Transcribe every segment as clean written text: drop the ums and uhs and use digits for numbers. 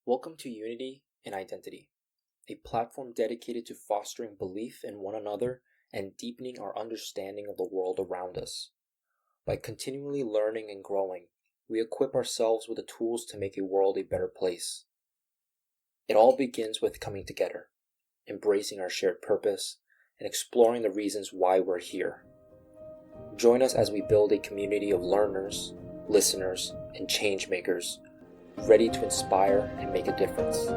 Welcome to Unity and Identity, a platform dedicated to fostering belief in one another and deepening our understanding of the world around us. By continually learning and growing, we equip ourselves with the tools to make a world a better place. It all begins with coming together, embracing our shared purpose, and exploring the reasons why we're here. Join us as we build a community of learners, listeners, and change makers, ready to inspire and make a difference.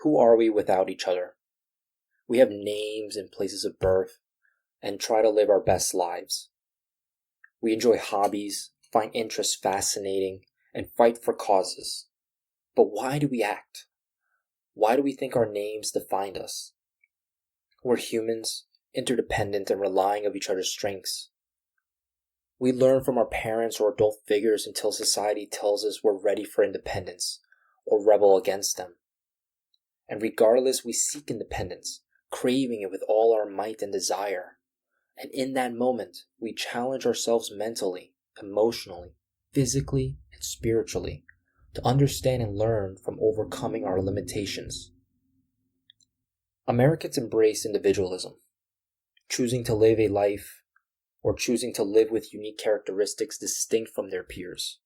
Who are we without each other? We have names and places of birth and try to live our best lives. We enjoy hobbies, find interests fascinating, and fight for causes. But why do we act? Why do we think our names define us? We're humans, interdependent and relying on each other's strengths. We learn from our parents or adult figures until society tells us we're ready for independence or rebel against them. And regardless, we seek independence, craving it with all our might and desire. And in that moment, we challenge ourselves mentally, emotionally, physically, and spiritually to understand and learn from overcoming our limitations. Americans embrace individualism, choosing to live a life or choosing to live with unique characteristics distinct from their peers.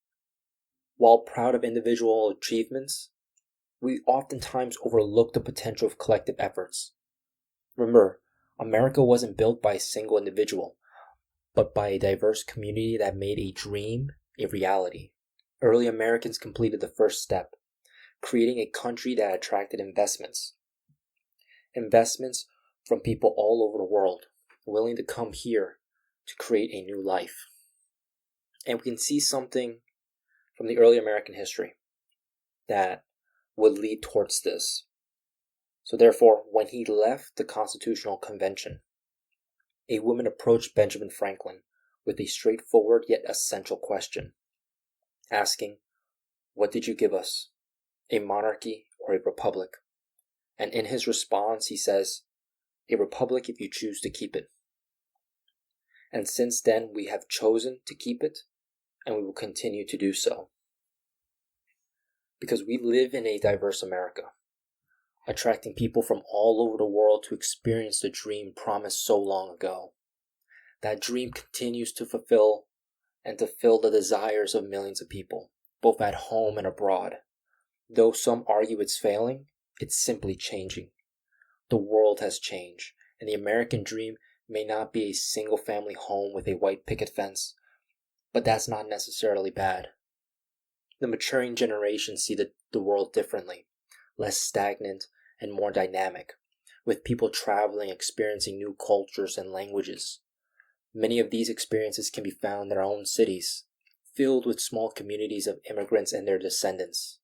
While proud of individual achievements, we oftentimes overlook the potential of collective efforts. Remember, America wasn't built by a single individual, but by a diverse community that made a dream a reality. Early Americans completed the first step, creating a country that attracted investments. Investments from people all over the world, willing to come here to create a new life. And we can see something from the early American history that would lead towards this. So therefore, when he left the Constitutional Convention, a woman approached Benjamin Franklin with a straightforward yet essential question, asking, "What did you give us, a monarchy or a republic?" And in his response, he says, "A republic if you choose to keep it." And since then, we have chosen to keep it, and we will continue to do so. Because we live in a diverse America, attracting people from all over the world to experience the dream promised so long ago. That dream continues to fulfill and to fill the desires of millions of people, both at home and abroad. Though some argue it's failing, it's simply changing. The world has changed, and the American dream may not be a single-family home with a white picket fence, but that's not necessarily bad. The maturing generations see the world differently, less stagnant and more dynamic, with people traveling, experiencing new cultures and languages. Many of these experiences can be found in our own cities, filled with small communities of immigrants and their descendants.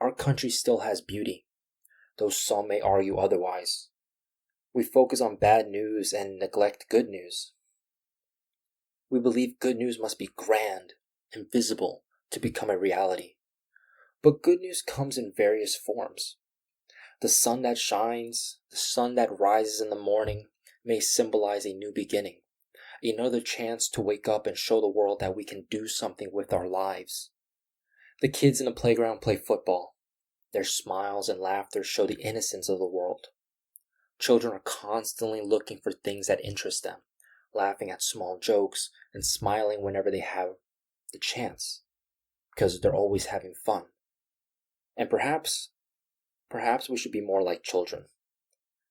Our country still has beauty, though some may argue otherwise. We focus on bad news and neglect good news. We believe good news must be grand and visible to become a reality. But good news comes in various forms. The sun that shines, the sun that rises in the morning, may symbolize a new beginning, another chance to wake up and show the world that we can do something with our lives. The kids in the playground play football. Their smiles and laughter show the innocence of the world. Children are constantly looking for things that interest them, laughing at small jokes and smiling whenever they have the chance, because they're always having fun. And perhaps we should be more like children.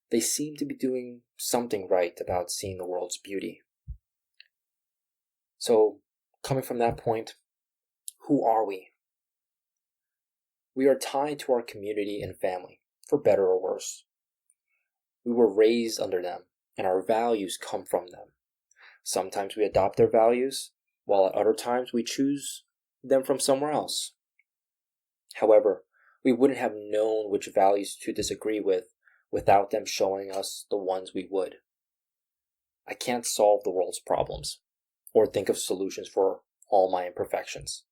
They seem to be doing something right about seeing the world's beauty. So, coming from that point, who are we? We are tied to our community and family, for better or worse. We were raised under them, and our values come from them. Sometimes we adopt their values, while at other times we choose them from somewhere else. However, we wouldn't have known which values to disagree with without them showing us the ones we would. I can't solve the world's problems, or think of solutions for all my imperfections,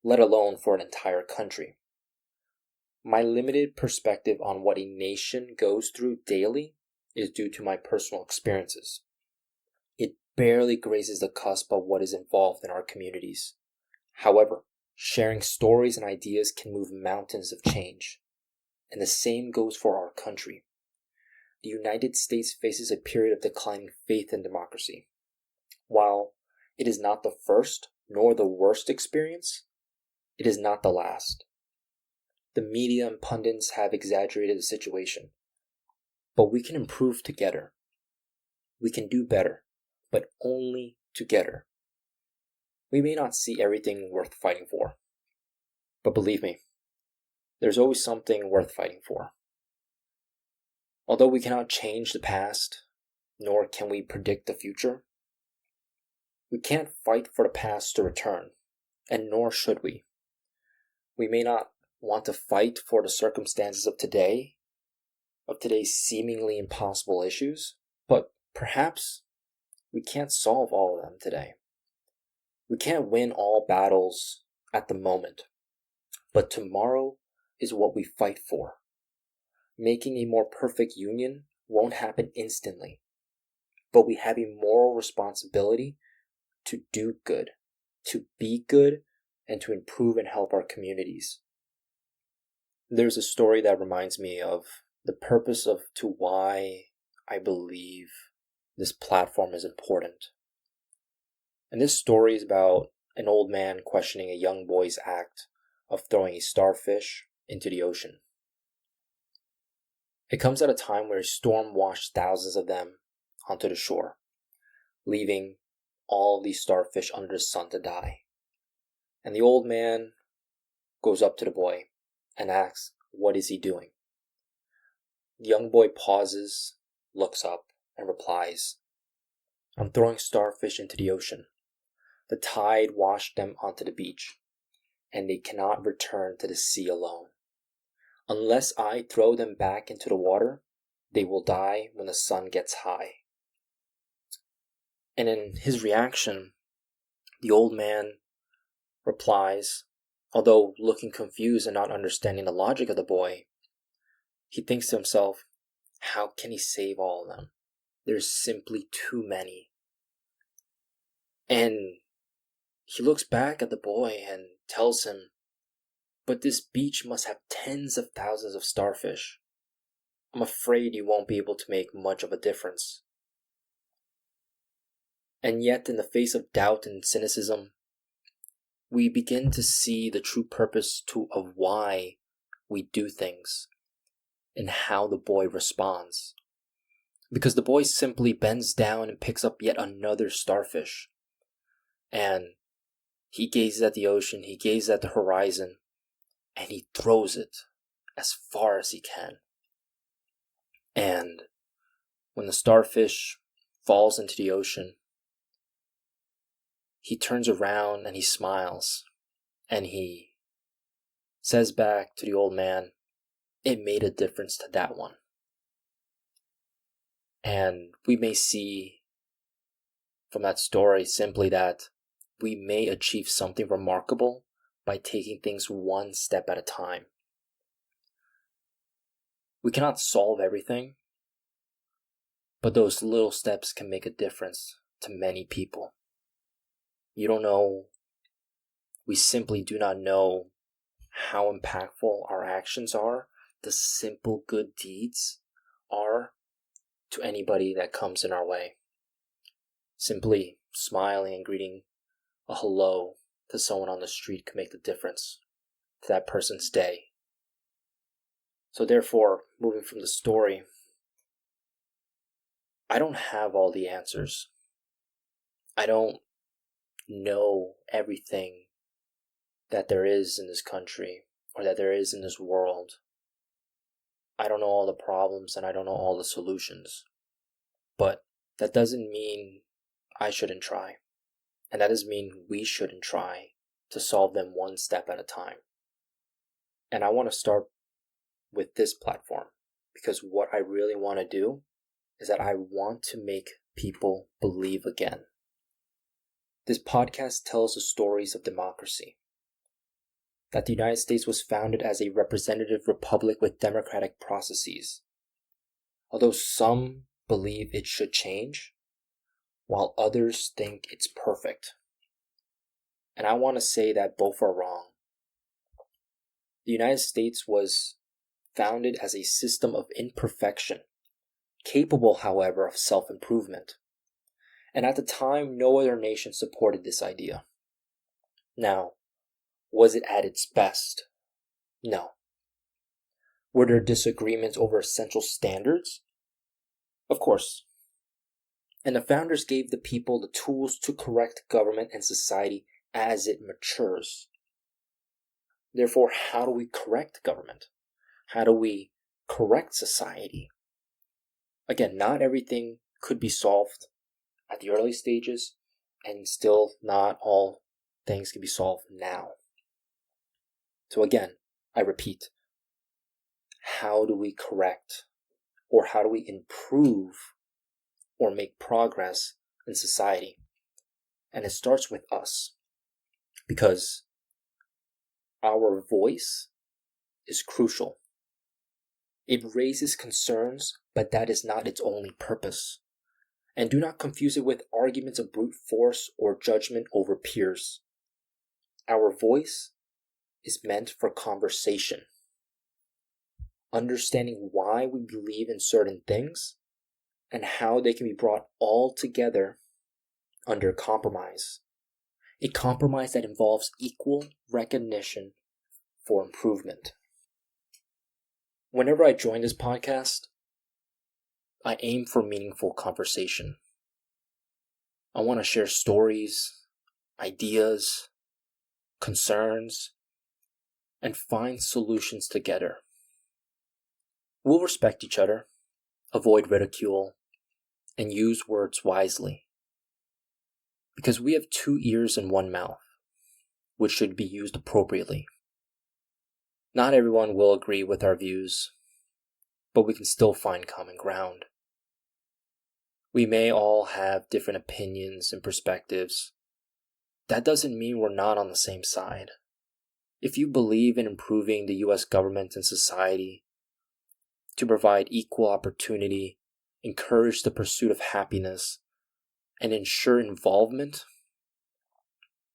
let alone for an entire country. My limited perspective on what a nation goes through daily is due to my personal experiences. It barely grazes the cusp of what is involved in our communities. However, sharing stories and ideas can move mountains of change. And the same goes for our country. The United States faces a period of declining faith in democracy. While it is not the first nor the worst experience, it is not the last. The media and pundits have exaggerated the situation, but we can improve together. We can do better, but only together. We may not see everything worth fighting for, but believe me, there's always something worth fighting for. Although we cannot change the past, nor can we predict the future, we can't fight for the past to return, and nor should we. We may not want to fight for the circumstances of today's seemingly impossible issues, but perhaps we can't solve all of them today. We can't win all battles at the moment, but tomorrow is what we fight for. Making a more perfect union won't happen instantly, but we have a moral responsibility to do good, to be good, and to improve and help our communities. There's a story that reminds me of the purpose to why I believe this platform is important. And this story is about an old man questioning a young boy's act of throwing a starfish into the ocean. It comes at a time where a storm washed thousands of them onto the shore, leaving all these starfish under the sun to die. And the old man goes up to the boy and asks, what is he doing? The young boy pauses, looks up, and replies, I'm throwing starfish into the ocean. The tide washed them onto the beach, and they cannot return to the sea alone. Unless I throw them back into the water, they will die when the sun gets high. And in his reaction, the old man replies, although looking confused and not understanding the logic of the boy, he thinks to himself, how can he save all of them? There's simply too many. And he looks back at the boy and tells him, but this beach must have tens of thousands of starfish. I'm afraid you won't be able to make much of a difference. And yet, in the face of doubt and cynicism, we begin to see the true purpose of why we do things and how the boy responds. Because the boy simply bends down and picks up yet another starfish. And he gazes at the ocean, he gazes at the horizon, and he throws it as far as he can. And when the starfish falls into the ocean, he turns around and he smiles, and he says back to the old man, it made a difference to that one. And we may see from that story simply that we may achieve something remarkable by taking things one step at a time. We cannot solve everything, but those little steps can make a difference to many people. You don't know, we simply do not know how impactful our actions are, the simple good deeds are to anybody that comes in our way. Simply smiling and greeting a hello to someone on the street can make the difference to that person's day. So therefore, moving from the story, I don't have all the answers. I don't know everything that there is in this country or that there is in this world. I don't know all the problems and I don't know all the solutions. But that doesn't mean I shouldn't try. And that doesn't mean we shouldn't try to solve them one step at a time. And I want to start with this platform because what I really want to do is that I want to make people believe again. This podcast tells the stories of democracy. That the United States was founded as a representative republic with democratic processes. Although some believe it should change, while others think it's perfect. And I want to say that both are wrong. The United States was founded as a system of imperfection, capable, however, of self-improvement. And at the time, no other nation supported this idea. Now, was it at its best? No. Were there disagreements over essential standards? Of course. And the founders gave the people the tools to correct government and society as it matures. Therefore, how do we correct government? How do we correct society? Again, not everything could be solved at the early stages, and still not all things can be solved now. So again, I repeat, how do we correct, or how do we improve or make progress in society? And it starts with us, because our voice is crucial. It raises concerns, but that is not its only purpose. And do not confuse it with arguments of brute force or judgment over peers. Our voice is meant for conversation. Understanding why we believe in certain things and how they can be brought all together under compromise. A compromise that involves equal recognition for improvement. Whenever I join this podcast, I aim for meaningful conversation. I want to share stories, ideas, concerns, and find solutions together. We'll respect each other, avoid ridicule, and use words wisely. Because we have 2 ears and 1 mouth, which should be used appropriately. Not everyone will agree with our views, but we can still find common ground. We may all have different opinions and perspectives. That doesn't mean we're not on the same side. If you believe in improving the U.S. government and society to provide equal opportunity, encourage the pursuit of happiness, and ensure involvement,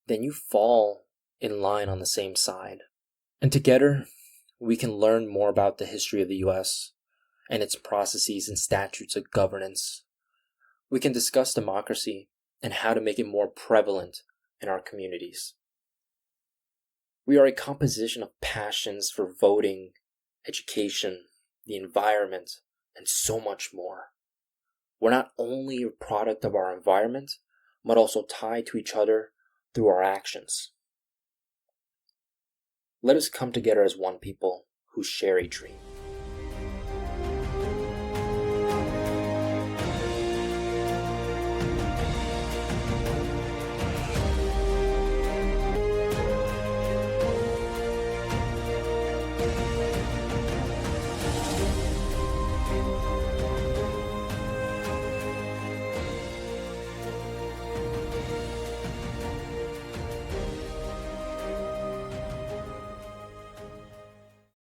then you fall in line on the same side. And together, we can learn more about the history of the U.S. and its processes and statutes of governance. We can discuss democracy and how to make it more prevalent in our communities. We are a composition of passions for voting, education, the environment, and so much more. We're not only a product of our environment, but also tied to each other through our actions. Let us come together as one people who share a dream.